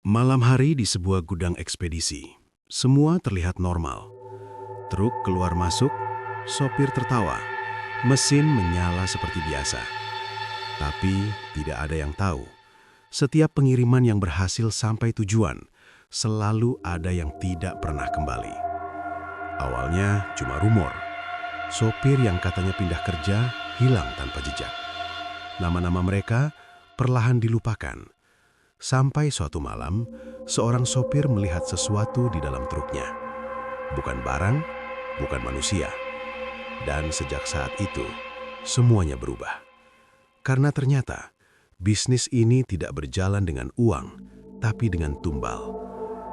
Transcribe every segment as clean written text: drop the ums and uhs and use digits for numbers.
Malam hari di sebuah gudang ekspedisi. Semua terlihat normal. Truk keluar masuk, sopir tertawa, mesin menyala seperti biasa. Tapi tidak ada yang tahu. Setiap pengiriman yang berhasil sampai tujuan, selalu ada yang tidak pernah kembali. Awalnya cuma rumor. Sopir yang katanya pindah kerja hilang tanpa jejak. Nama-nama mereka perlahan dilupakan. Sampai suatu malam, seorang sopir melihat sesuatu di dalam truknya. Bukan barang, bukan manusia. Dan sejak saat itu, semuanya berubah. Karena ternyata, bisnis ini tidak berjalan dengan uang, tapi dengan tumbal.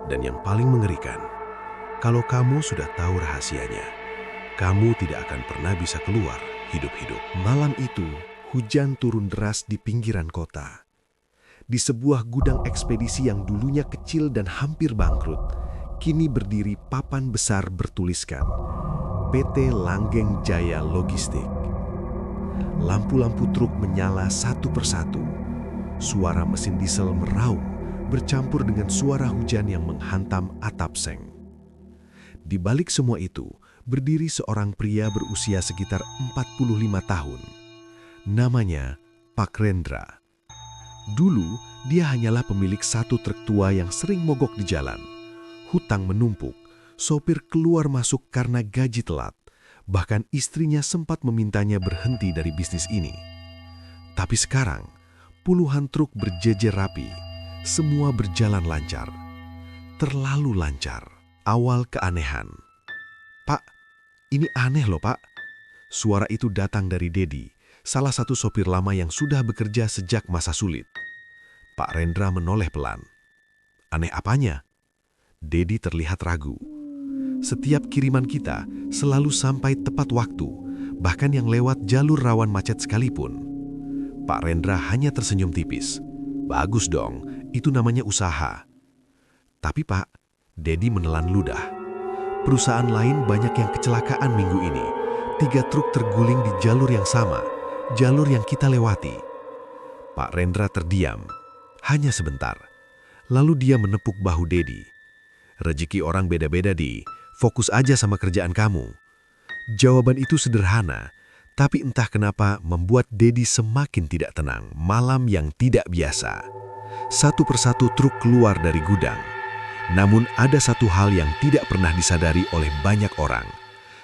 Dan yang paling mengerikan, kalau kamu sudah tahu rahasianya, kamu tidak akan pernah bisa keluar hidup-hidup. Malam itu, hujan turun deras di pinggiran kota. Di sebuah gudang ekspedisi yang dulunya kecil dan hampir bangkrut, kini berdiri papan besar bertuliskan PT Langgeng Jaya Logistik. Lampu-lampu truk menyala satu persatu. Suara mesin diesel meraung bercampur dengan suara hujan yang menghantam atap seng. Di balik semua itu, berdiri seorang pria berusia sekitar 45 tahun. Namanya Pak Rendra. Dulu, dia hanyalah pemilik satu truk tua yang sering mogok di jalan. Hutang menumpuk, sopir keluar masuk karena gaji telat. Bahkan istrinya sempat memintanya berhenti dari bisnis ini. Tapi sekarang, puluhan truk berjejer rapi. Semua berjalan lancar. Terlalu lancar. Awal keanehan. "Pak, ini aneh loh, Pak." Suara itu datang dari Dedi, salah satu sopir lama yang sudah bekerja sejak masa sulit. Pak Rendra menoleh pelan. "Aneh apanya?" Dedi terlihat ragu. "Setiap kiriman kita selalu sampai tepat waktu, bahkan yang lewat jalur rawan macet sekalipun." Pak Rendra hanya tersenyum tipis. "Bagus dong, itu namanya usaha." "Tapi Pak," Dedi menelan ludah, "perusahaan lain banyak yang kecelakaan minggu ini. 3 truk terguling di jalur yang sama, jalur yang kita lewati." Pak Rendra terdiam, hanya sebentar. Lalu dia menepuk bahu Dedi. "Rezeki orang beda-beda, Di. Fokus aja sama kerjaan kamu." Jawaban itu sederhana, tapi entah kenapa membuat Dedi semakin tidak tenang. Malam yang tidak biasa. Satu persatu truk keluar dari gudang. Namun ada satu hal yang tidak pernah disadari oleh banyak orang.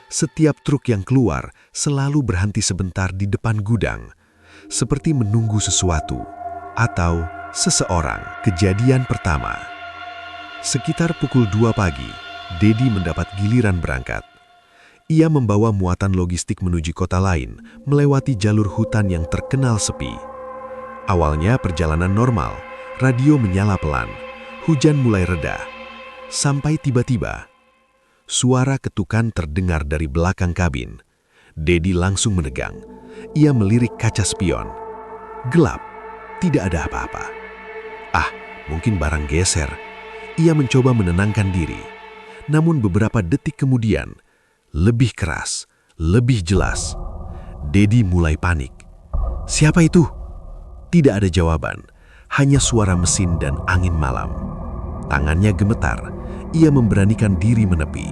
Setiap truk yang keluar selalu berhenti sebentar di depan gudang, seperti menunggu sesuatu atau seseorang. Kejadian pertama. Sekitar pukul 2 pagi, Dedi mendapat giliran berangkat. Ia membawa muatan logistik menuju kota lain, melewati jalur hutan yang terkenal sepi. Awalnya perjalanan normal, radio menyala pelan, hujan mulai reda. Sampai tiba-tiba, suara ketukan terdengar dari belakang kabin. Dedi langsung menegang. Ia melirik kaca spion. Gelap, tidak ada apa-apa. Mungkin barang geser. Ia mencoba menenangkan diri. Namun beberapa detik kemudian, lebih keras, lebih jelas. Dedi mulai panik. "Siapa itu?" Tidak ada jawaban, hanya suara mesin dan angin malam. Tangannya gemetar, ia memberanikan diri menepi.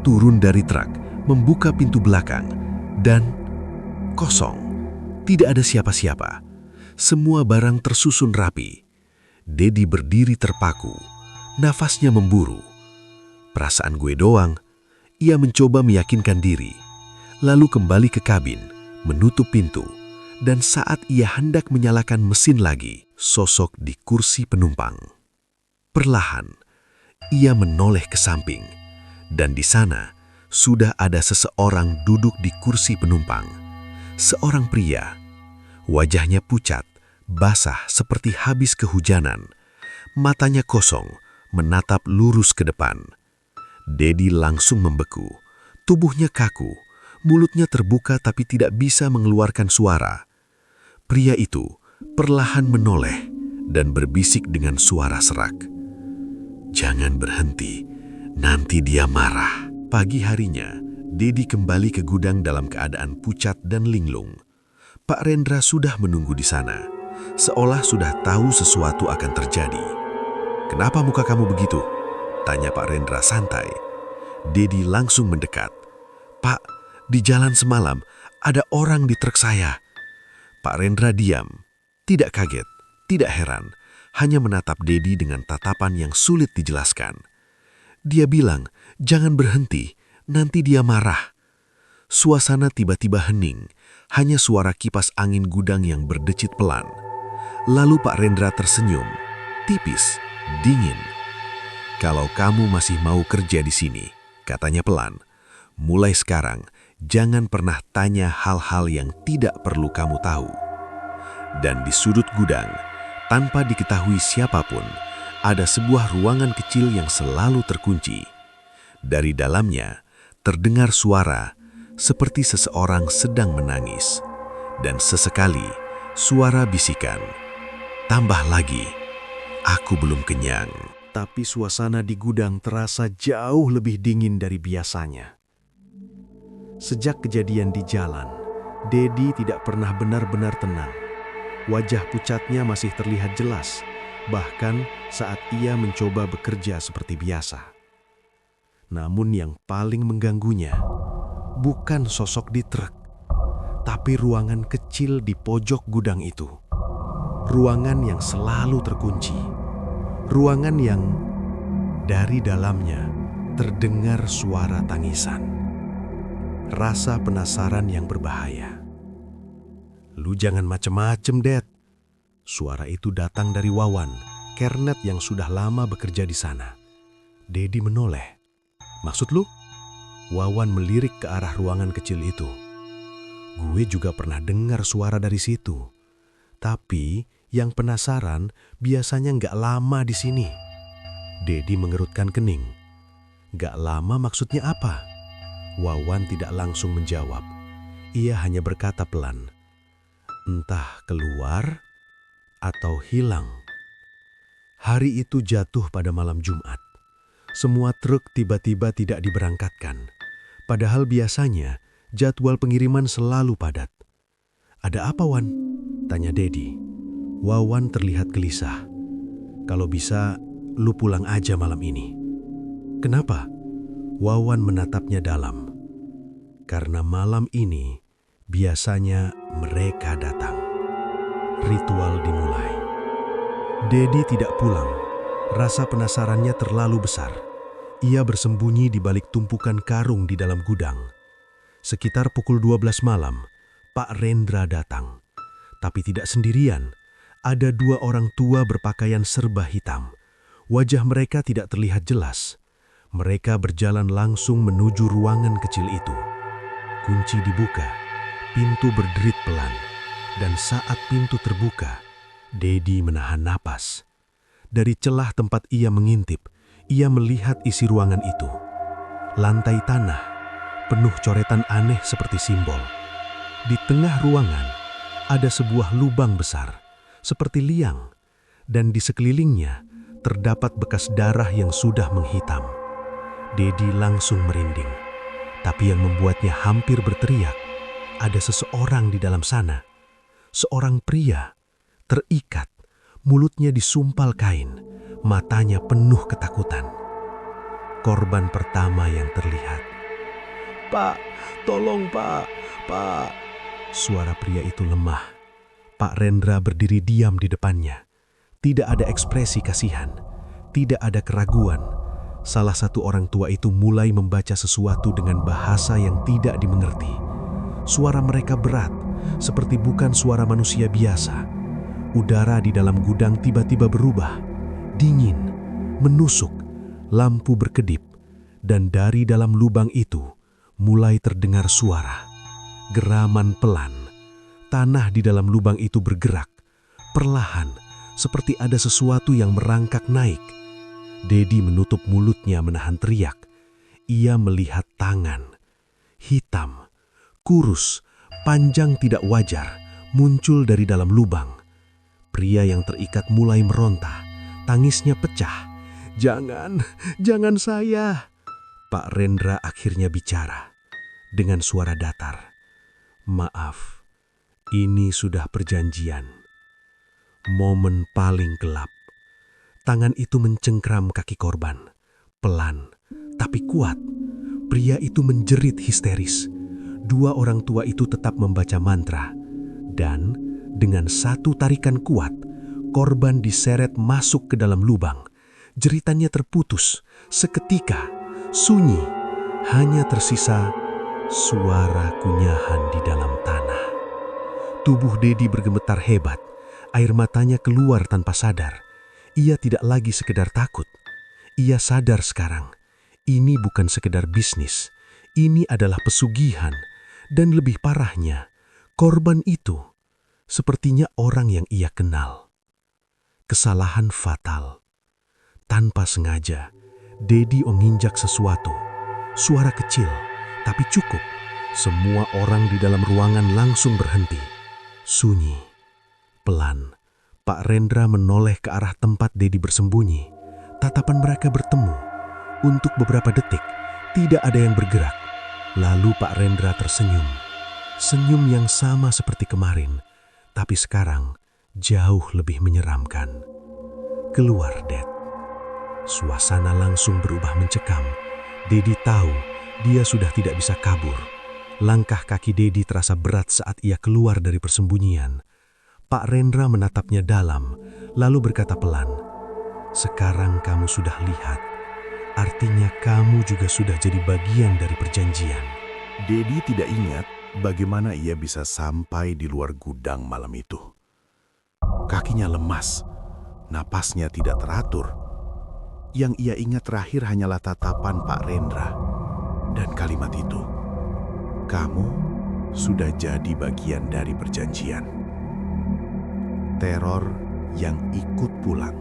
Turun dari truk, membuka pintu belakang, dan kosong. Tidak ada siapa-siapa. Semua barang tersusun rapi. Dedi berdiri terpaku, nafasnya memburu. "Perasaan gue doang." Ia mencoba meyakinkan diri, lalu kembali ke kabin, menutup pintu, dan saat ia hendak menyalakan mesin lagi, sosok di kursi penumpang. Perlahan, ia menoleh ke samping, dan di sana sudah ada seseorang duduk di kursi penumpang. Seorang pria, wajahnya pucat, basah seperti habis kehujanan, matanya kosong, menatap lurus ke depan. Dedi langsung membeku, tubuhnya kaku, mulutnya terbuka tapi tidak bisa mengeluarkan suara. Pria itu perlahan menoleh dan berbisik dengan suara serak. "Jangan berhenti, nanti dia marah." Pagi harinya, Dedi kembali ke gudang dalam keadaan pucat dan linglung. Pak Rendra sudah menunggu di sana, seolah sudah tahu sesuatu akan terjadi. "Kenapa muka kamu begitu?" tanya Pak Rendra santai. Dedi langsung mendekat. "Pak, di jalan semalam ada orang di truk saya." Pak Rendra diam, tidak kaget, tidak heran, hanya menatap Dedi dengan tatapan yang sulit dijelaskan. Dia bilang, "Jangan berhenti, nanti dia marah." Suasana tiba-tiba hening, hanya suara kipas angin gudang yang berdecit pelan. Lalu Pak Rendra tersenyum, tipis, dingin. "Kalau kamu masih mau kerja di sini," katanya pelan, "mulai sekarang jangan pernah tanya hal-hal yang tidak perlu kamu tahu." Dan di sudut gudang, tanpa diketahui siapapun, ada sebuah ruangan kecil yang selalu terkunci. Dari dalamnya, terdengar suara seperti seseorang sedang menangis. Dan sesekali, suara bisikan, "Tambah lagi, aku belum kenyang." Tapi suasana di gudang terasa jauh lebih dingin dari biasanya. Sejak kejadian di jalan, Dedi tidak pernah benar-benar tenang. Wajah pucatnya masih terlihat jelas, bahkan saat ia mencoba bekerja seperti biasa. Namun yang paling mengganggunya, bukan sosok di truk, tapi ruangan kecil di pojok gudang itu. Ruangan yang selalu terkunci. Ruangan yang dari dalamnya terdengar suara tangisan. Rasa penasaran yang berbahaya. "Lu jangan macem-macem, Dad." Suara itu datang dari Wawan, kernet yang sudah lama bekerja di sana. Dedi menoleh. "Maksud lu?" Wawan melirik ke arah ruangan kecil itu. "Gue juga pernah dengar suara dari situ. Tapi yang penasaran biasanya nggak lama di sini." Dedi mengerutkan kening. "Nggak lama maksudnya apa?" Wawan tidak langsung menjawab. Ia hanya berkata pelan, "Entah keluar atau hilang." Hari itu jatuh pada malam Jumat. Semua truk tiba-tiba tidak diberangkatkan. Padahal biasanya jadwal pengiriman selalu padat. "Ada apa, Wan?" tanya Dedi. Wawan terlihat gelisah. "Kalau bisa, lu pulang aja malam ini." "Kenapa?" Wawan menatapnya dalam. "Karena malam ini biasanya mereka datang." Ritual dimulai. Dedi tidak pulang. Rasa penasarannya terlalu besar. Ia bersembunyi di balik tumpukan karung di dalam gudang. Sekitar pukul 12 malam, Pak Rendra datang. Tapi tidak sendirian. Ada 2 orang tua berpakaian serba hitam. Wajah mereka tidak terlihat jelas. Mereka berjalan langsung menuju ruangan kecil itu. Kunci dibuka, pintu berderit pelan. Dan saat pintu terbuka, Dedi menahan napas. Dari celah tempat ia mengintip, ia melihat isi ruangan itu. Lantai tanah, penuh coretan aneh seperti simbol. Di tengah ruangan, ada sebuah lubang besar, seperti liang, dan di sekelilingnya terdapat bekas darah yang sudah menghitam. Dedi langsung merinding, tapi yang membuatnya hampir berteriak, ada seseorang di dalam sana. Seorang pria, terikat, mulutnya disumpal kain, matanya penuh ketakutan. Korban pertama yang terlihat. "Pak, tolong Pak, Pak." Suara pria itu lemah. Pak Rendra berdiri diam di depannya. Tidak ada ekspresi kasihan, tidak ada keraguan. Salah satu orang tua itu mulai membaca sesuatu dengan bahasa yang tidak dimengerti. Suara mereka berat, seperti bukan suara manusia biasa. Udara di dalam gudang tiba-tiba berubah, dingin, menusuk, lampu berkedip, dan dari dalam lubang itu mulai terdengar suara. Geraman pelan. Tanah di dalam lubang itu bergerak, perlahan, seperti ada sesuatu yang merangkak naik. Dedi menutup mulutnya menahan teriak. Ia melihat tangan, hitam, kurus, panjang tidak wajar, muncul dari dalam lubang. Pria yang terikat mulai meronta, tangisnya pecah. "Jangan, jangan saya." Pak Rendra akhirnya bicara dengan suara datar. "Maaf. Ini sudah perjanjian. Momen paling gelap. Tangan itu mencengkram kaki korban. Pelan, tapi kuat. Pria itu menjerit histeris. Dua orang tua itu tetap membaca mantra. Dan dengan satu tarikan kuat, korban diseret masuk ke dalam lubang. Jeritannya terputus. Seketika, sunyi. Hanya tersisa suara kunyahan di dalam tanah. Tubuh Dedi bergemetar hebat. Air matanya keluar tanpa sadar. Ia tidak lagi sekedar takut. Ia sadar sekarang, ini bukan sekedar bisnis. Ini adalah pesugihan. Dan lebih parahnya, korban itu sepertinya orang yang ia kenal. Kesalahan fatal. Tanpa sengaja, Dedi menginjak sesuatu. Suara kecil, tapi cukup. Semua orang di dalam ruangan langsung berhenti. Sunyi. Pelan, Pak Rendra menoleh ke arah tempat Dedi bersembunyi. Tatapan mereka bertemu. Untuk beberapa detik, tidak ada yang bergerak. Lalu Pak Rendra tersenyum. Senyum yang sama seperti kemarin, tapi sekarang jauh lebih menyeramkan. Keluar, Ded. Suasana langsung berubah mencekam. Dedi tahu dia sudah tidak bisa kabur. Langkah kaki Dedi terasa berat saat ia keluar dari persembunyian. Pak Rendra menatapnya dalam, lalu berkata pelan, "Sekarang kamu sudah lihat. Artinya kamu juga sudah jadi bagian dari perjanjian." Dedi tidak ingat bagaimana ia bisa sampai di luar gudang malam itu. Kakinya lemas, napasnya tidak teratur. Yang ia ingat terakhir hanyalah tatapan Pak Rendra dan kalimat itu, "Kamu sudah jadi bagian dari perjanjian." Teror yang ikut pulang.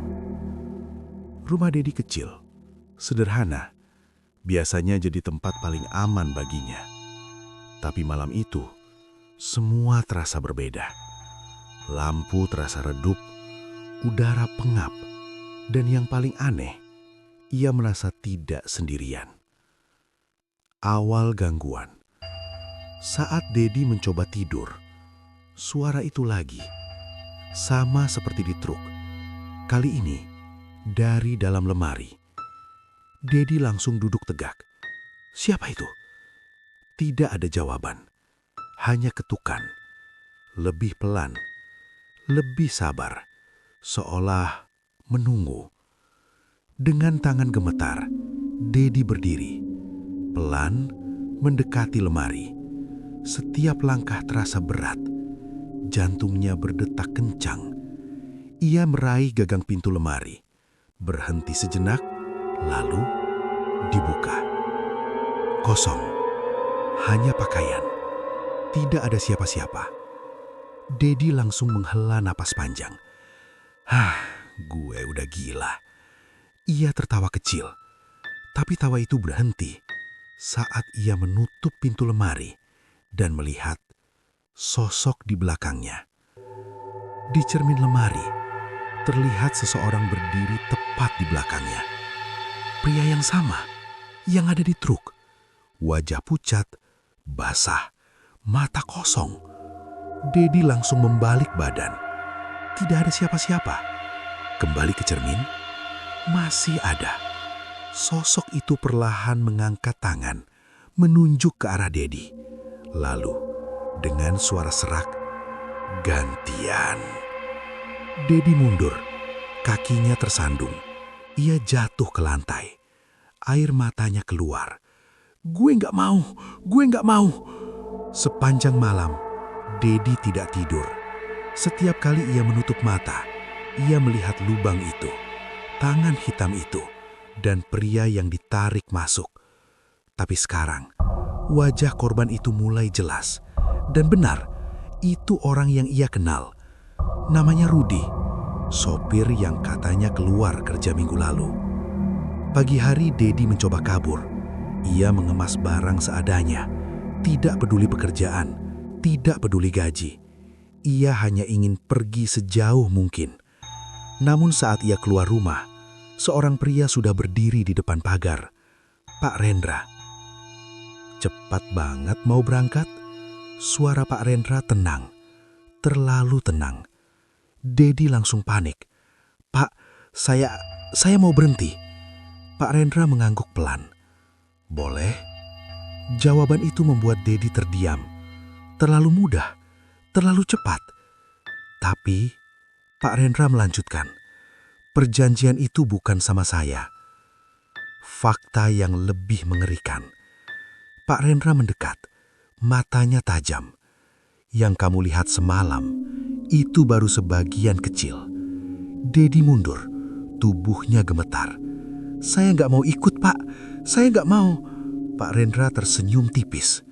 Rumah Dedi kecil, sederhana, biasanya jadi tempat paling aman baginya. Tapi malam itu, semua terasa berbeda. Lampu terasa redup, udara pengap, dan yang paling aneh, ia merasa tidak sendirian. Awal gangguan. Saat Dedi mencoba tidur, suara itu lagi. Sama seperti di truk. Kali ini, dari dalam lemari. Dedi langsung duduk tegak. Siapa itu? Tidak ada jawaban. Hanya ketukan. Lebih pelan. Lebih sabar. Seolah menunggu. Dengan tangan gemetar, Dedi berdiri. Pelan mendekati lemari. Setiap langkah terasa berat. Jantungnya berdetak kencang. Ia meraih gagang pintu lemari. Berhenti sejenak, lalu dibuka. Kosong. Hanya pakaian. Tidak ada siapa-siapa. Dedi langsung menghela napas panjang. Gue udah gila. Ia tertawa kecil. Tapi tawa itu berhenti saat ia menutup pintu lemari dan melihat sosok di belakangnya. Di cermin lemari, terlihat seseorang berdiri tepat di belakangnya. Pria yang sama, yang ada di truk. Wajah pucat, basah, mata kosong. Dedi langsung membalik badan. Tidak ada siapa-siapa. Kembali ke cermin, masih ada. Sosok itu perlahan mengangkat tangan, menunjuk ke arah Dedi. Lalu, dengan suara serak, "Gantian." Dedi mundur, kakinya tersandung. Ia jatuh ke lantai. Air matanya keluar. "Gue nggak mau, gue nggak mau." Sepanjang malam, Dedi tidak tidur. Setiap kali ia menutup mata, ia melihat lubang itu, tangan hitam itu, dan pria yang ditarik masuk. Tapi sekarang, wajah korban itu mulai jelas. Dan benar, itu orang yang ia kenal. Namanya Rudi, sopir yang katanya keluar kerja minggu lalu. Pagi hari Dedi mencoba kabur. Ia mengemas barang seadanya. Tidak peduli pekerjaan, tidak peduli gaji. Ia hanya ingin pergi sejauh mungkin. Namun saat ia keluar rumah, seorang pria sudah berdiri di depan pagar. Pak Rendra. Cepat banget mau berangkat? Suara Pak Rendra tenang, terlalu tenang. Dedi langsung panik. "Pak, Saya mau berhenti. Pak Rendra mengangguk pelan. Boleh? Jawaban itu membuat Dedi terdiam. Terlalu mudah, terlalu cepat. Tapi Pak Rendra melanjutkan. Perjanjian itu bukan sama saya. Fakta yang lebih mengerikan. Pak Rendra mendekat, matanya tajam. Yang kamu lihat semalam, itu baru sebagian kecil. Dedi mundur, tubuhnya gemetar. Saya nggak mau ikut, Pak. Saya nggak mau. Pak Rendra tersenyum tipis.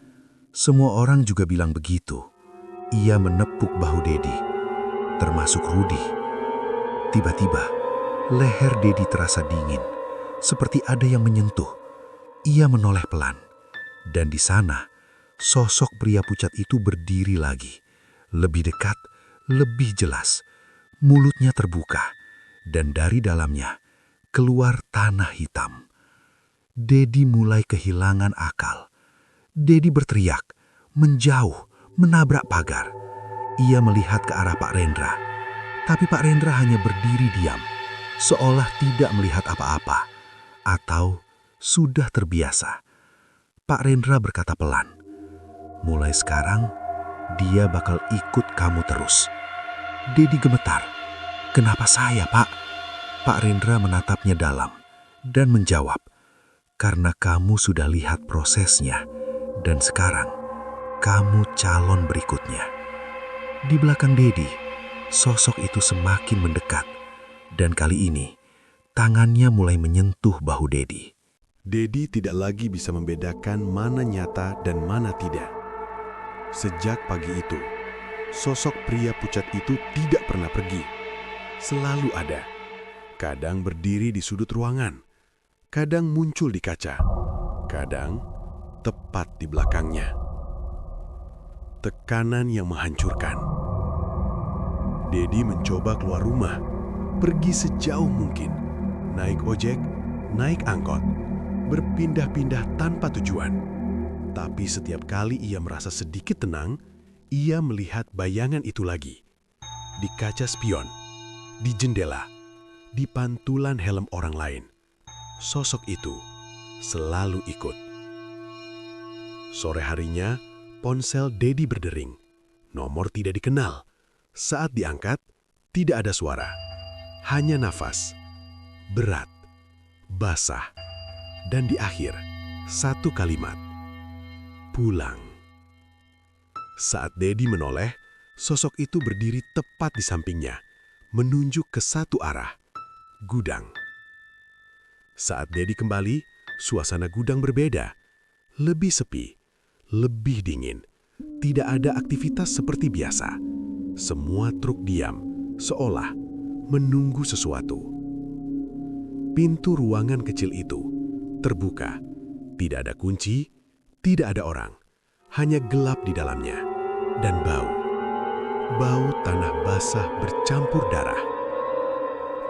Semua orang juga bilang begitu. Ia menepuk bahu Dedi, termasuk Rudi. Tiba-tiba, leher Dedi terasa dingin, seperti ada yang menyentuh. Ia menoleh pelan. Dan di sana, sosok pria pucat itu berdiri lagi. Lebih dekat, lebih jelas. Mulutnya terbuka, dan dari dalamnya keluar tanah hitam. Dedi mulai kehilangan akal. Dedi berteriak, menjauh, menabrak pagar. Ia melihat ke arah Pak Rendra. Tapi Pak Rendra hanya berdiri diam, seolah tidak melihat apa-apa. Atau sudah terbiasa. Pak Rendra berkata pelan, mulai sekarang, dia bakal ikut kamu terus. Dedi gemetar. Kenapa saya, Pak? Pak Rendra menatapnya dalam dan menjawab, karena kamu sudah lihat prosesnya dan sekarang kamu calon berikutnya. Di belakang Dedi, sosok itu semakin mendekat dan kali ini tangannya mulai menyentuh bahu Dedi. Dedi tidak lagi bisa membedakan mana nyata dan mana tidak. Sejak pagi itu, sosok pria pucat itu tidak pernah pergi. Selalu ada. Kadang berdiri di sudut ruangan, kadang muncul di kaca, kadang tepat di belakangnya. Tekanan yang menghancurkan. Dedi mencoba keluar rumah, pergi sejauh mungkin, naik ojek, naik angkot, berpindah-pindah tanpa tujuan. Tapi setiap kali ia merasa sedikit tenang, ia melihat bayangan itu lagi. Di kaca spion, di jendela, di pantulan helm orang lain. Sosok itu selalu ikut. Sore harinya, ponsel Dedi berdering. Nomor tidak dikenal. Saat diangkat, tidak ada suara. Hanya nafas. Berat, basah, dan di akhir, satu kalimat. Pulang. Saat Dedi menoleh, sosok itu berdiri tepat di sampingnya, menunjuk ke satu arah. Gudang. Saat Dedi kembali, suasana gudang berbeda. Lebih sepi, lebih dingin. Tidak ada aktivitas seperti biasa. Semua truk diam, seolah menunggu sesuatu. Pintu ruangan kecil itu terbuka. Tidak ada kunci, tidak ada orang. Hanya gelap di dalamnya. Dan bau. Bau tanah basah bercampur darah.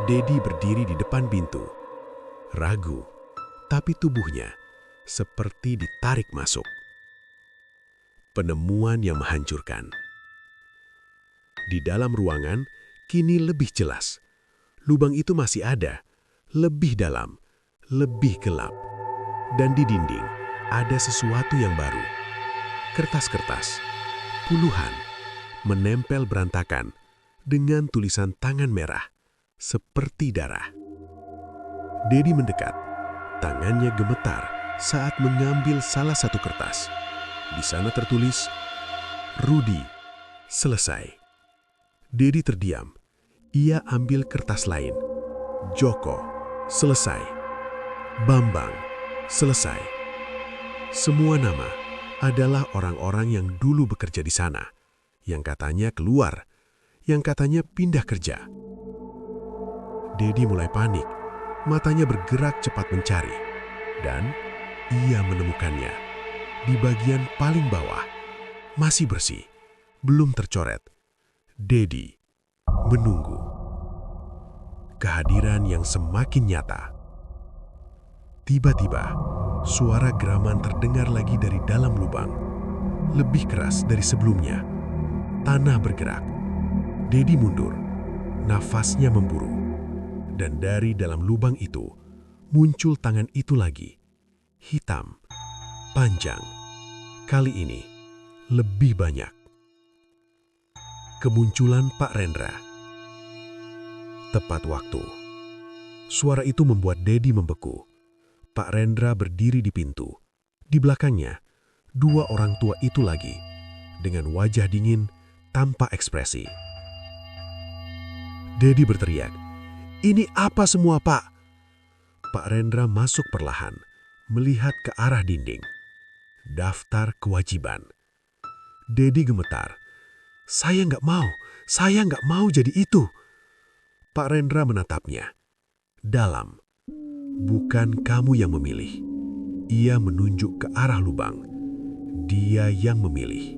Dedi berdiri di depan pintu. Ragu, tapi tubuhnya seperti ditarik masuk. Penemuan yang menghancurkan. Di dalam ruangan, kini lebih jelas. Lubang itu masih ada, lebih dalam, lebih gelap. Dan di dinding, ada sesuatu yang baru. Kertas-kertas, puluhan, menempel berantakan dengan tulisan tangan merah, seperti darah. Dedi mendekat. Tangannya gemetar saat mengambil salah satu kertas. Di sana tertulis, Rudi, selesai. Dedi terdiam. Ia ambil kertas lain. Joko, selesai. Bambang, selesai. Semua nama adalah orang-orang yang dulu bekerja di sana, yang katanya keluar, yang katanya pindah kerja. Dedi mulai panik, matanya bergerak cepat mencari, dan ia menemukannya. Di bagian paling bawah, masih bersih, belum tercoret. Dedi menunggu. Kehadiran yang semakin nyata. Tiba-tiba, suara geraman terdengar lagi dari dalam lubang. Lebih keras dari sebelumnya. Tanah bergerak. Dedi mundur. Nafasnya memburu. Dan dari dalam lubang itu, muncul tangan itu lagi. Hitam, panjang. Kali ini, lebih banyak. Kemunculan Pak Rendra. Tepat waktu. Suara itu membuat Dedi membeku. Pak Rendra berdiri di pintu. Di belakangnya, dua orang tua itu lagi, dengan wajah dingin tanpa ekspresi. Dedi berteriak, "Ini apa semua, Pak?" Pak Rendra masuk perlahan, melihat ke arah dinding. Daftar kewajiban. Dedi gemetar. Saya nggak mau jadi itu." Pak Rendra menatapnya. Dalam. Bukan kamu yang memilih. Ia menunjuk ke arah lubang. Dia yang memilih.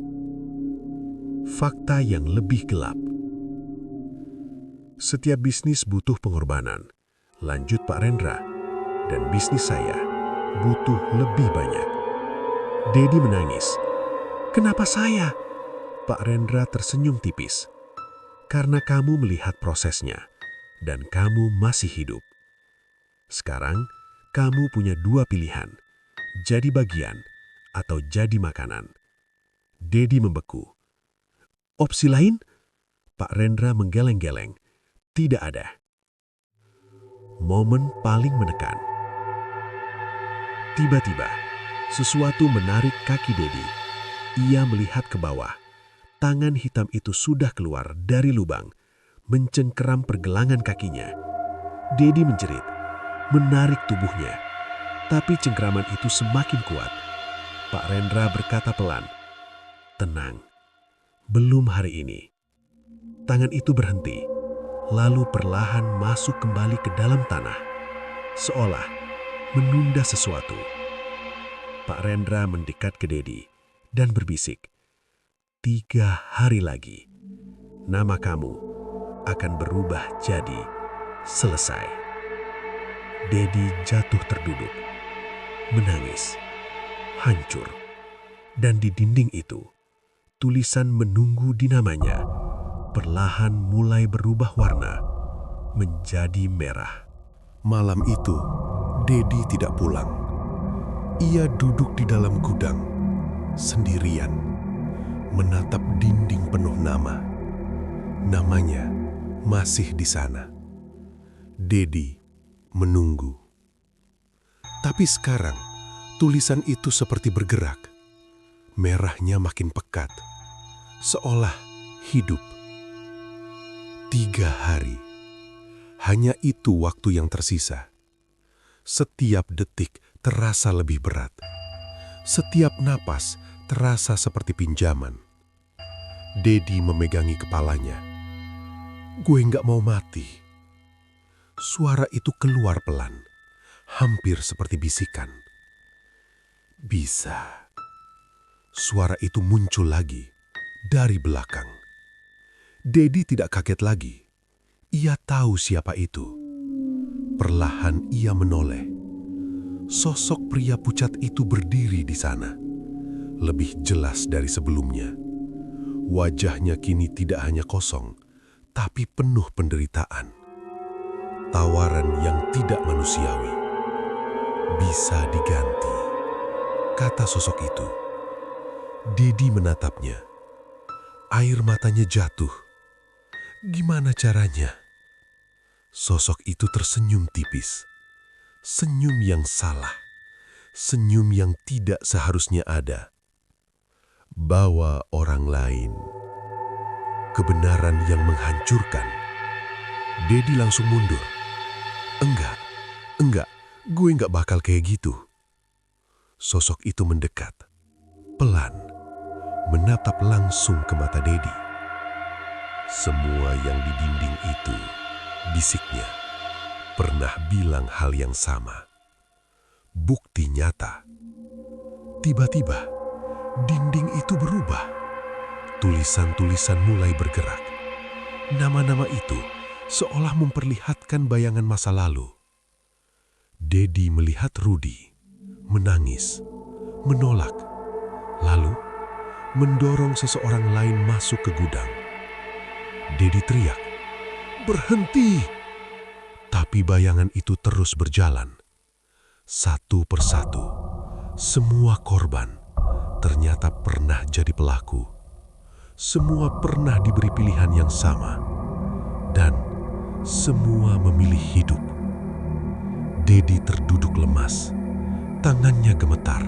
Fakta yang lebih gelap. Setiap bisnis butuh pengorbanan. Lanjut Pak Rendra. Dan bisnis saya butuh lebih banyak. Dedi menangis. "Kenapa saya?" Pak Rendra tersenyum tipis. "Karena kamu melihat prosesnya. Dan kamu masih hidup. Sekarang, kamu punya dua pilihan. Jadi bagian atau jadi makanan." Dedi membeku. "Opsi lain?" Pak Rendra menggeleng-geleng. "Tidak ada." Momen paling menekan. Tiba-tiba, sesuatu menarik kaki Dedi. Ia melihat ke bawah. Tangan hitam itu sudah keluar dari lubang, mencengkeram pergelangan kakinya. Dedi menjerit, menarik tubuhnya. Tapi cengkeraman itu semakin kuat. Pak Rendra berkata pelan, "Tenang, belum hari ini." Tangan itu berhenti, lalu perlahan masuk kembali ke dalam tanah, seolah menunda sesuatu. Pak Rendra mendekat ke Dedi dan berbisik, 3 hari lagi, nama kamu akan berubah jadi selesai." Dedi jatuh terduduk, menangis, hancur. Dan di dinding itu, tulisan menunggu di namanya perlahan mulai berubah warna menjadi merah. Malam itu, Dedi tidak pulang. Ia duduk di dalam gudang, sendirian, menatap dinding penuh nama. Namanya masih di sana. Dedi menunggu. Tapi sekarang, tulisan itu seperti bergerak. Merahnya makin pekat, seolah hidup. 3 hari. Hanya itu waktu yang tersisa. Setiap detik terasa lebih berat. Setiap napas terasa seperti pinjaman. Dedi memegangi kepalanya. "Gue nggak mau mati." Suara itu keluar pelan, hampir seperti bisikan. "Bisa." Suara itu muncul lagi dari belakang. Dedi tidak kaget lagi. Ia tahu siapa itu. Perlahan ia menoleh. Sosok pria pucat itu berdiri di sana, lebih jelas dari sebelumnya. Wajahnya kini tidak hanya kosong, tapi penuh penderitaan. Tawaran yang tidak manusiawi. "Bisa diganti," kata sosok itu. Dedi menatapnya. Air matanya jatuh. Gimana caranya? Sosok itu tersenyum tipis. Senyum yang salah. Senyum yang tidak seharusnya ada. "Bawa orang lain." Kebenaran yang menghancurkan. Dedi langsung mundur. Enggak, gue nggak bakal kayak gitu." Sosok itu mendekat, pelan, menatap langsung ke mata Dedi. "Semua yang di dinding itu," bisiknya, "pernah bilang hal yang sama. Bukti nyata." Tiba-tiba, dinding itu berubah. Tulisan-tulisan mulai bergerak. Nama-nama itu seolah memperlihatkan bayangan masa lalu. Dedi melihat Rudi, menangis, menolak, lalu mendorong seseorang lain masuk ke gudang. Dedi teriak, "Berhenti!" Tapi bayangan itu terus berjalan. Satu persatu, semua korban ternyata pernah jadi pelaku. Semua pernah diberi pilihan yang sama. Dan semua memilih hidup. Dedi terduduk lemas. Tangannya gemetar.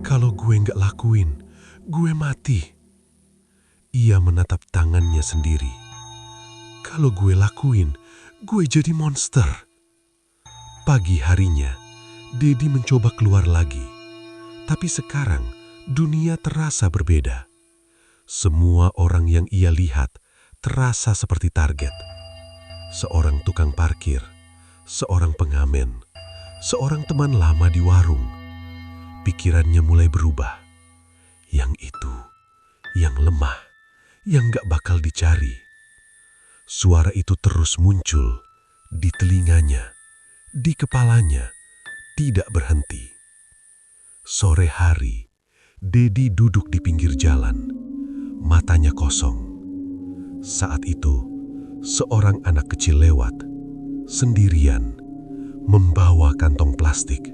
Kalau gue nggak lakuin, gue mati. Ia menatap tangannya sendiri. Kalau gue lakuin, gue jadi monster. Pagi harinya, Dedi mencoba keluar lagi. Tapi sekarang, dunia terasa berbeda. Semua orang yang ia lihat terasa seperti target. Seorang tukang parkir, seorang pengamen, seorang teman lama di warung. Pikirannya mulai berubah. Yang itu, yang lemah, yang gak bakal dicari. Suara itu terus muncul di telinganya, di kepalanya, tidak berhenti. Sore hari, Dedi duduk di pinggir jalan, matanya kosong. Saat itu, seorang anak kecil lewat, sendirian, membawa kantong plastik.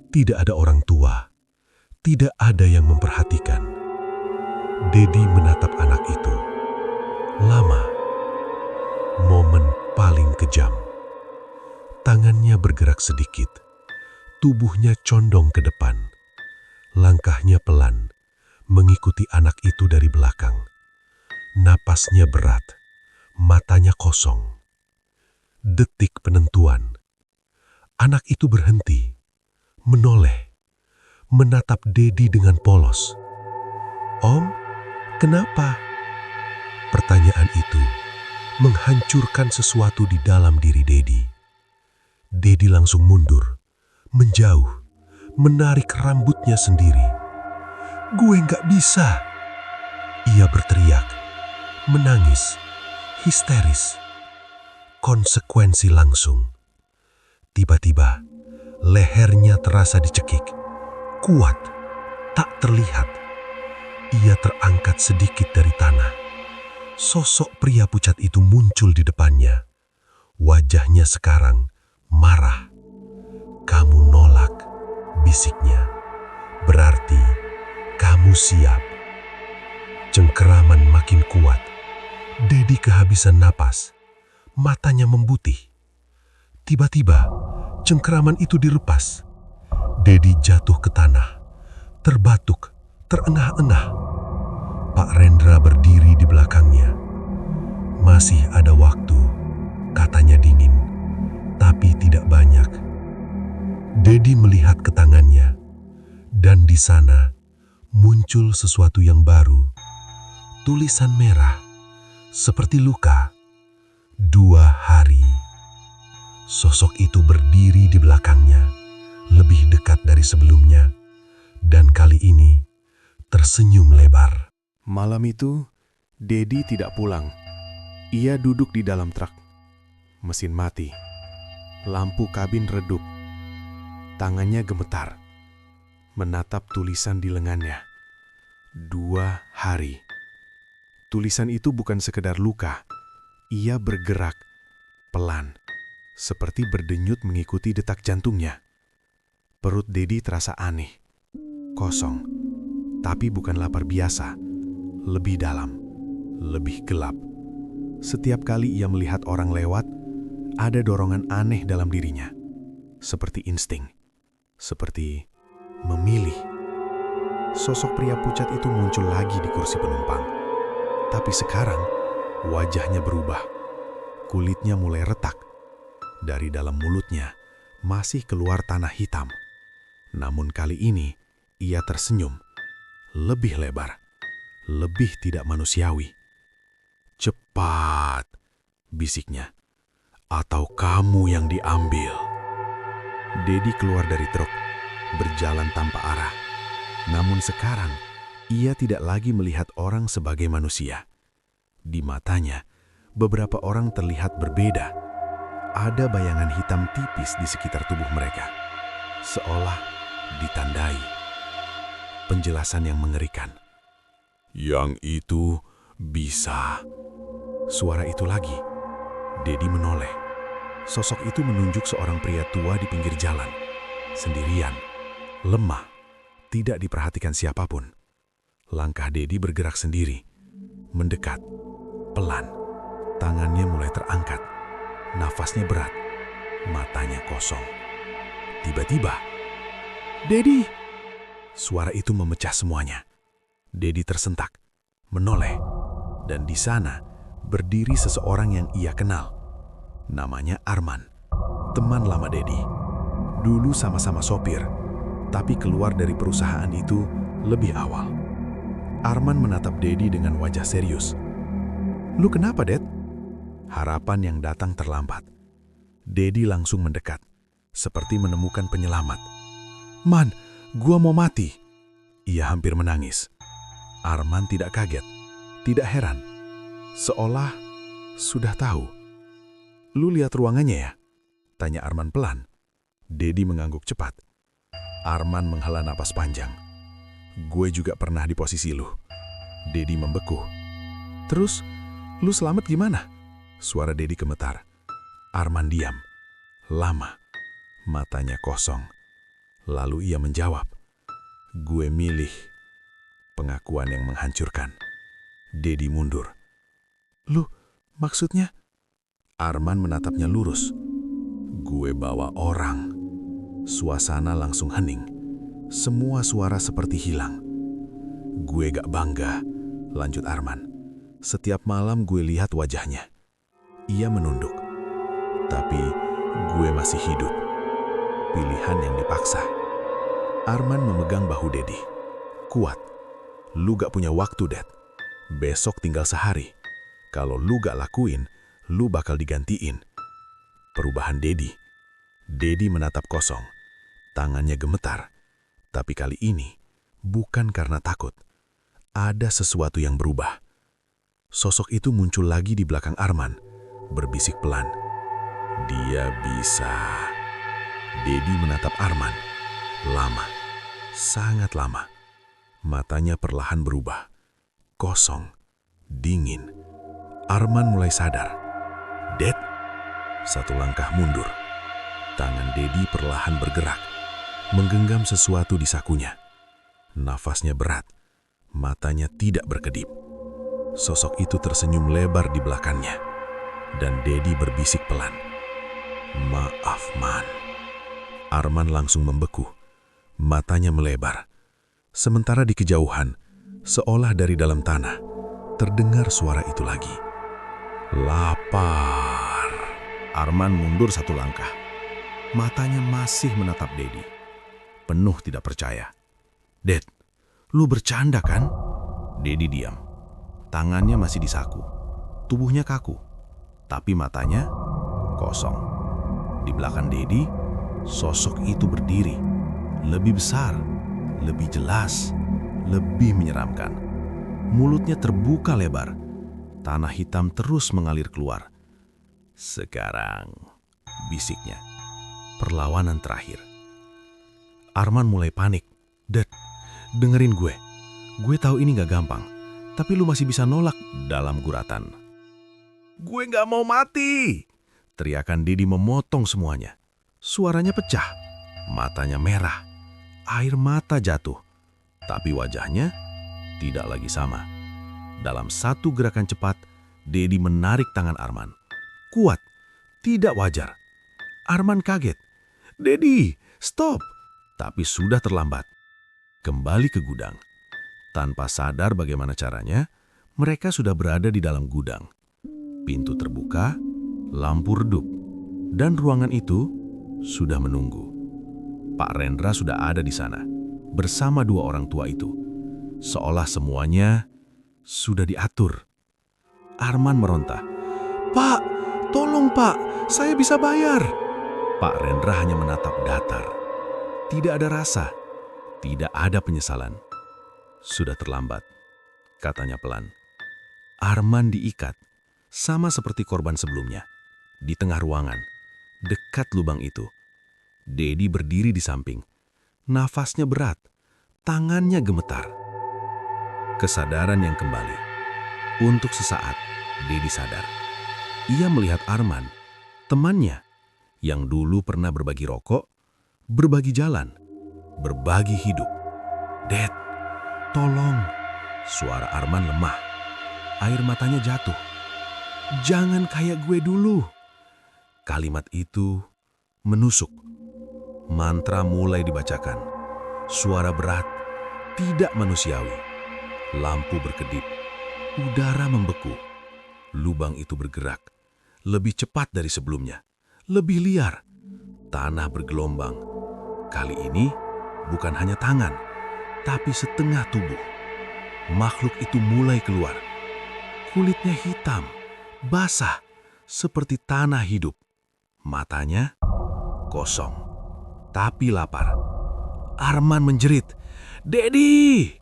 Tidak ada orang tua, tidak ada yang memperhatikan. Dedi menatap anak itu. Lama, momen paling kejam. Tangannya bergerak sedikit, tubuhnya condong ke depan. Langkahnya pelan, mengikuti anak itu dari belakang. Napasnya berat, matanya kosong. Detik penentuan. Anak itu berhenti, menoleh, menatap Dedi dengan polos. "Om, kenapa?" Pertanyaan itu menghancurkan sesuatu di dalam diri Dedi. Dedi langsung mundur, menjauh, menarik rambutnya sendiri. "Gue nggak bisa!" Ia berteriak, menangis, histeris. Konsekuensi langsung. Tiba-tiba, lehernya terasa dicekik. Kuat, tak terlihat. Ia terangkat sedikit dari tanah. Sosok pria pucat itu muncul di depannya. Wajahnya sekarang marah. "Kamu nolak," bisiknya. "Berarti kamu siap." Cengkeraman makin kuat. Dedi kehabisan napas. Matanya membutih. Tiba-tiba, cengkeraman itu dilepas. Dedi jatuh ke tanah, terbatuk, terengah-engah. Pak Rendra berdiri di belakangnya. "Masih ada waktu," katanya dingin, tapi tidak banyak. Dedi melihat ke tangannya, dan di sana muncul sesuatu yang baru. Tulisan merah, seperti luka. 2 hari. Sosok itu berdiri di belakangnya, lebih dekat dari sebelumnya, dan kali ini tersenyum lebar. Malam itu, Dedi tidak pulang. Ia duduk di dalam truk. Mesin mati. Lampu kabin redup. Tangannya gemetar. Menatap tulisan di lengannya. 2 hari. Tulisan itu bukan sekedar luka. Ia bergerak, pelan, seperti berdenyut mengikuti detak jantungnya. Perut Dedi terasa aneh, kosong, tapi bukan lapar biasa, lebih dalam, lebih gelap. Setiap kali ia melihat orang lewat, ada dorongan aneh dalam dirinya, seperti insting, seperti memilih. Sosok pria pucat itu muncul lagi di kursi penumpang, tapi sekarang wajahnya berubah. Kulitnya mulai retak. Dari dalam mulutnya masih keluar tanah hitam. Namun kali ini ia tersenyum. Lebih lebar. Lebih tidak manusiawi. "Cepat," bisiknya. "Atau kamu yang diambil." Dedi keluar dari truk, berjalan tanpa arah. Namun sekarang ia tidak lagi melihat orang sebagai manusia. Di matanya, beberapa orang terlihat berbeda. Ada bayangan hitam tipis di sekitar tubuh mereka, seolah ditandai. Penjelasan yang mengerikan. "Yang itu bisa." Suara itu lagi. Dedi menoleh. Sosok itu menunjuk seorang pria tua di pinggir jalan, sendirian, lemah, tidak diperhatikan siapapun. Langkah Dedi bergerak sendiri, mendekat, pelan. Tangannya mulai terangkat, nafasnya berat, matanya kosong. Tiba-tiba, "Dedi!" Suara itu memecah semuanya. Dedi tersentak, menoleh, dan di sana berdiri seseorang yang ia kenal. Namanya Arman, teman lama Dedi. Dulu sama-sama sopir, tapi keluar dari perusahaan itu lebih awal. Arman menatap Dedi dengan wajah serius. "Lu kenapa, Ded?" Harapan yang datang terlambat. Dedi langsung mendekat, seperti menemukan penyelamat. "Man, gua mau mati." Ia hampir menangis. Arman tidak kaget, tidak heran. Seolah sudah tahu. "Lu lihat ruangannya ya?" tanya Arman pelan. Dedi mengangguk cepat. Arman menghela napas panjang. "Gue juga pernah di posisi lu." Dedi membeku. "Terus, lu selamat gimana?" Suara Dedi gemetar. Arman diam. Lama. Matanya kosong. Lalu ia menjawab, "Gue milih." Pengakuan yang menghancurkan. Dedi mundur. "Lu, maksudnya?" Arman menatapnya lurus. "Gue bawa orang." Suasana langsung hening. Semua suara seperti hilang. "Gue gak bangga," lanjut Arman. "Setiap malam gue lihat wajahnya." Ia menunduk. "Tapi gue masih hidup." Pilihan yang dipaksa. Arman memegang bahu Dedi. "Kuat. Lu gak punya waktu, Dad. Besok tinggal sehari. Kalau lu gak lakuin, lu bakal digantiin." Perubahan Dedi. Dedi menatap kosong. Tangannya gemetar. Tapi kali ini bukan karena takut. Ada sesuatu yang berubah. Sosok itu muncul lagi di belakang Arman, berbisik pelan. "Dia bisa." Dedi menatap Arman. Lama. Sangat lama. Matanya perlahan berubah. Kosong. Dingin. Arman mulai sadar. "Dad?" Satu langkah mundur. Tangan Dedi perlahan bergerak, menggenggam sesuatu di sakunya. Nafasnya berat. Matanya tidak berkedip. Sosok itu tersenyum lebar di belakangnya. Dan Dedi berbisik pelan, "Maaf, Man." Arman langsung membeku. Matanya melebar. Sementara di kejauhan, seolah dari dalam tanah, terdengar suara itu lagi. "Lapar." Arman mundur satu langkah. Matanya masih menatap Dedi. Penuh tidak percaya. "Dad, lu bercanda kan?" Dedi diam. Tangannya masih di saku. Tubuhnya kaku. Tapi matanya kosong. Di belakang Dedi, sosok itu berdiri. Lebih besar, lebih jelas, lebih menyeramkan. Mulutnya terbuka lebar. Tanah hitam terus mengalir keluar. "Sekarang," bisiknya. Perlawanan terakhir. Arman mulai panik. "Dad, dengerin gue. Gue tahu ini gak gampang, tapi lu masih bisa nolak." Dalam guratan, "Gue gak mau mati!" Teriakan Dedi memotong semuanya. Suaranya pecah. Matanya merah. Air mata jatuh. Tapi wajahnya tidak lagi sama. Dalam satu gerakan cepat, Dedi menarik tangan Arman. Kuat. Tidak wajar. Arman kaget. "Dedi, stop!" Tapi sudah terlambat. Kembali ke gudang. Tanpa sadar bagaimana caranya, mereka sudah berada di dalam gudang. Pintu terbuka, lampu redup, dan ruangan itu sudah menunggu. Pak Rendra sudah ada di sana, bersama dua orang tua itu. Seolah semuanya sudah diatur. Arman meronta, "Pak, tolong Pak, saya bisa bayar." Pak Rendra hanya menatap datar. Tidak ada rasa, tidak ada penyesalan. "Sudah terlambat," katanya pelan. Arman diikat, sama seperti korban sebelumnya, di tengah ruangan, dekat lubang itu. Dedi berdiri di samping. Nafasnya berat, tangannya gemetar. Kesadaran yang kembali. Untuk sesaat, Dedi sadar. Ia melihat Arman, temannya, yang dulu pernah berbagi rokok, berbagi jalan, berbagi hidup. "Dad, tolong." Suara Arman lemah. Air matanya jatuh. "Jangan kayak gue dulu." Kalimat itu menusuk. Mantra mulai dibacakan. Suara berat, tidak manusiawi. Lampu berkedip. Udara membeku. Lubang itu bergerak. Lebih cepat dari sebelumnya. Lebih liar. Tanah bergelombang. Kali ini bukan hanya tangan, tapi setengah tubuh. Makhluk itu mulai keluar. Kulitnya hitam, basah, seperti tanah hidup. Matanya kosong, tapi lapar. Arman menjerit, "Dedi!"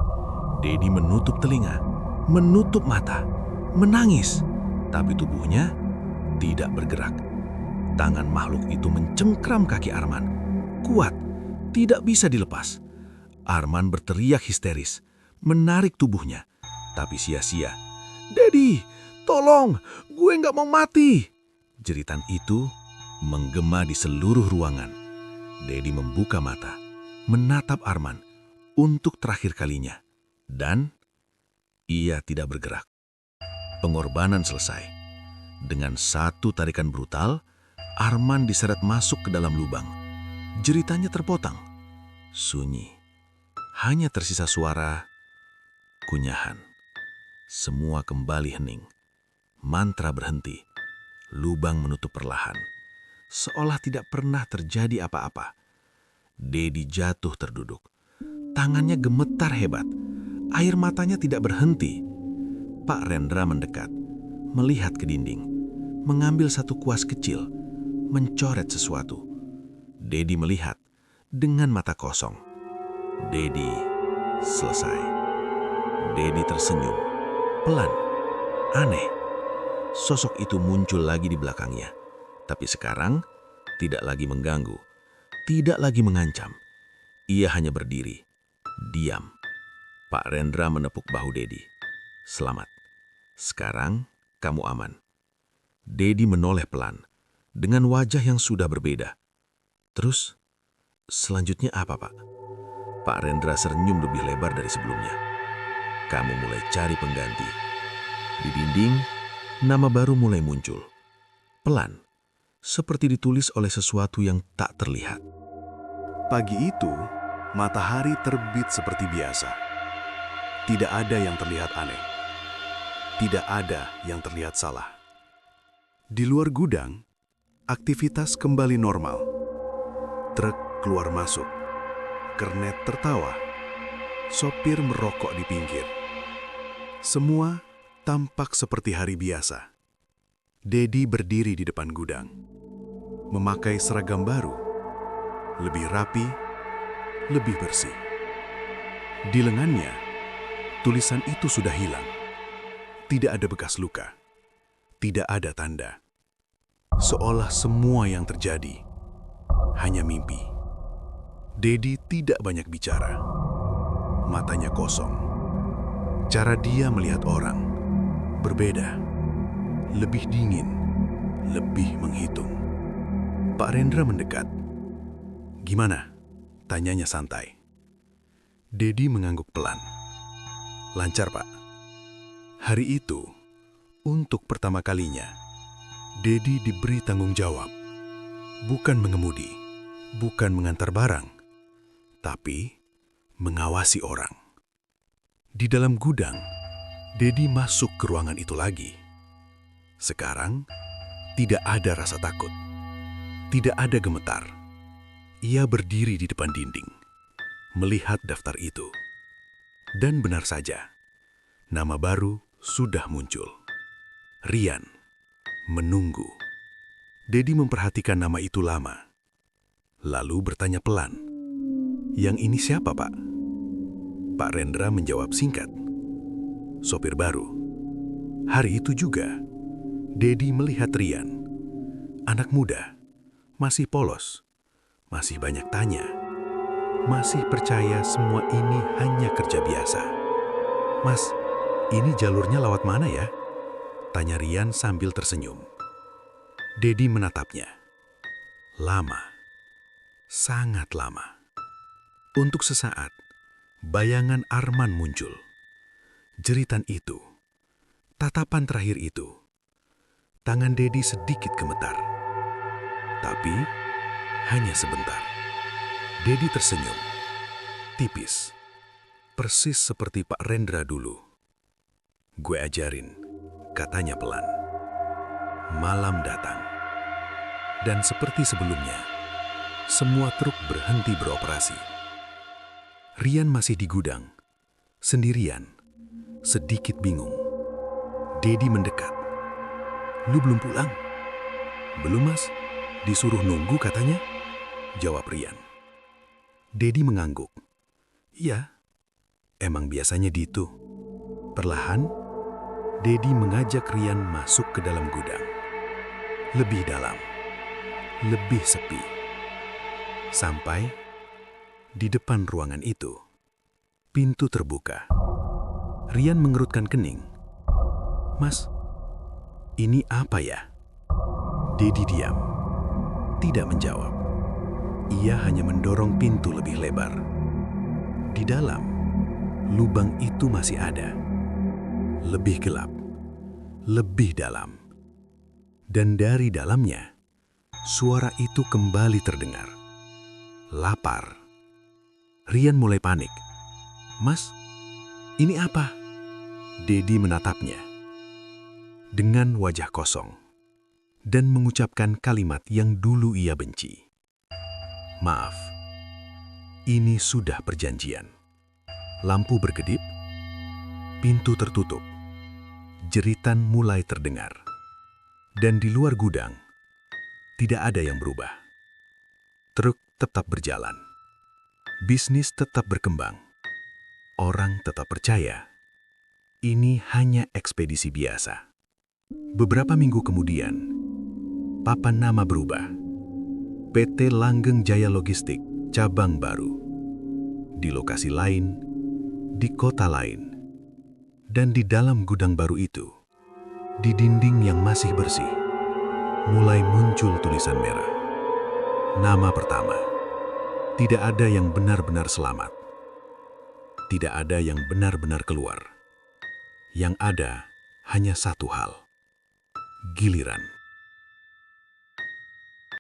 Dedi menutup telinga, menutup mata, menangis. Tapi tubuhnya tidak bergerak. Tangan makhluk itu mencengkram kaki Arman. Kuat, tidak bisa dilepas. Arman berteriak histeris, menarik tubuhnya. Tapi sia-sia. "Dedi, tolong, gue nggak mau mati." Jeritan itu menggema di seluruh ruangan. Dedi membuka mata, menatap Arman untuk terakhir kalinya. Dan ia tidak bergerak. Pengorbanan selesai. Dengan satu tarikan brutal, Arman diseret masuk ke dalam lubang. Jeritannya terpotong. Sunyi. Hanya tersisa suara kunyahan. Semua kembali hening. Mantra berhenti. Lubang menutup perlahan. Seolah tidak pernah terjadi apa-apa. Dedi jatuh terduduk. Tangannya gemetar hebat. Air matanya tidak berhenti. Pak Rendra mendekat, melihat ke dinding, mengambil satu kuas kecil, mencoret sesuatu. Dedi melihat dengan mata kosong. Dedi selesai. Dedi tersenyum, pelan, aneh. Sosok itu muncul lagi di belakangnya. Tapi sekarang tidak lagi mengganggu, tidak lagi mengancam. Ia hanya berdiri, diam. Pak Rendra menepuk bahu Dedi. "Selamat. Sekarang kamu aman." Dedi menoleh pelan, dengan wajah yang sudah berbeda. "Terus, selanjutnya apa, Pak?" Pak Rendra senyum lebih lebar dari sebelumnya. "Kamu mulai cari pengganti." Di dinding, nama baru mulai muncul. Pelan, seperti ditulis oleh sesuatu yang tak terlihat. Pagi itu, matahari terbit seperti biasa. Tidak ada yang terlihat aneh. Tidak ada yang terlihat salah. Di luar gudang, aktivitas kembali normal. Truk keluar masuk. Kernet tertawa. Sopir merokok di pinggir. Semua tampak seperti hari biasa. Dedi berdiri di depan gudang. Memakai seragam baru. Lebih rapi, lebih bersih. Di lengannya, tulisan itu sudah hilang. Tidak ada bekas luka. Tidak ada tanda. Seolah semua yang terjadi hanya mimpi. Dedi tidak banyak bicara. Matanya kosong. Cara dia melihat orang berbeda. Lebih dingin, lebih menghitung. Pak Rendra mendekat. "Gimana?" tanyanya santai. Dedi mengangguk pelan. "Lancar, Pak." Hari itu, untuk pertama kalinya, Dedi diberi tanggung jawab. Bukan mengemudi, bukan mengantar barang, tapi mengawasi orang. Di dalam gudang, Dedi masuk ke ruangan itu lagi. Sekarang, tidak ada rasa takut. Tidak ada gemetar. Ia berdiri di depan dinding, melihat daftar itu. Dan benar saja, nama baru sudah muncul. Rian, menunggu. Dedi memperhatikan nama itu lama. Lalu bertanya pelan, "Yang ini siapa, Pak?" Pak Rendra menjawab singkat, "Sopir baru." Hari itu juga, Dedi melihat Rian. Anak muda, masih polos, masih banyak tanya, masih percaya semua ini hanya kerja biasa. "Mas, ini jalurnya lewat mana ya?" tanya Rian sambil tersenyum. Dedi menatapnya. Lama, sangat lama. Untuk sesaat, bayangan Arman muncul. Jeritan itu, tatapan terakhir itu. Tangan Dedi sedikit gemetar. Tapi, hanya sebentar. Dedi tersenyum. Tipis. Persis seperti Pak Rendra dulu. "Gue ajarin," katanya pelan. Malam datang. Dan seperti sebelumnya, semua truk berhenti beroperasi. Rian masih di gudang, sendirian, sedikit bingung. Dedi mendekat. "Lu belum pulang?" "Belum, Mas. Disuruh nunggu katanya," jawab Rian. Dedi mengangguk. "Iya, emang biasanya gitu." Perlahan, Dedi mengajak Rian masuk ke dalam gudang. Lebih dalam, lebih sepi. Sampai di depan ruangan itu, pintu terbuka. Rian mengerutkan kening. "Mas, ini apa ya?" Dedi diam, tidak menjawab. Ia hanya mendorong pintu lebih lebar. Di dalam, lubang itu masih ada. Lebih gelap, lebih dalam. Dan dari dalamnya, suara itu kembali terdengar. Lapar. Rian mulai panik. "Mas, ini apa?" Dedi menatapnya dengan wajah kosong dan mengucapkan kalimat yang dulu ia benci. "Maaf, ini sudah perjanjian." Lampu berkedip, pintu tertutup, jeritan mulai terdengar. Dan di luar gudang, tidak ada yang berubah. Truk tetap berjalan. Bisnis tetap berkembang. Orang tetap percaya. Ini hanya ekspedisi biasa. Beberapa minggu kemudian, papan nama berubah. PT Langgeng Jaya Logistik, cabang baru. Di lokasi lain, di kota lain. Dan di dalam gudang baru itu, di dinding yang masih bersih, mulai muncul tulisan merah. Nama pertama. Tidak ada yang benar-benar selamat. Tidak ada yang benar-benar keluar. Yang ada hanya satu hal. Giliran.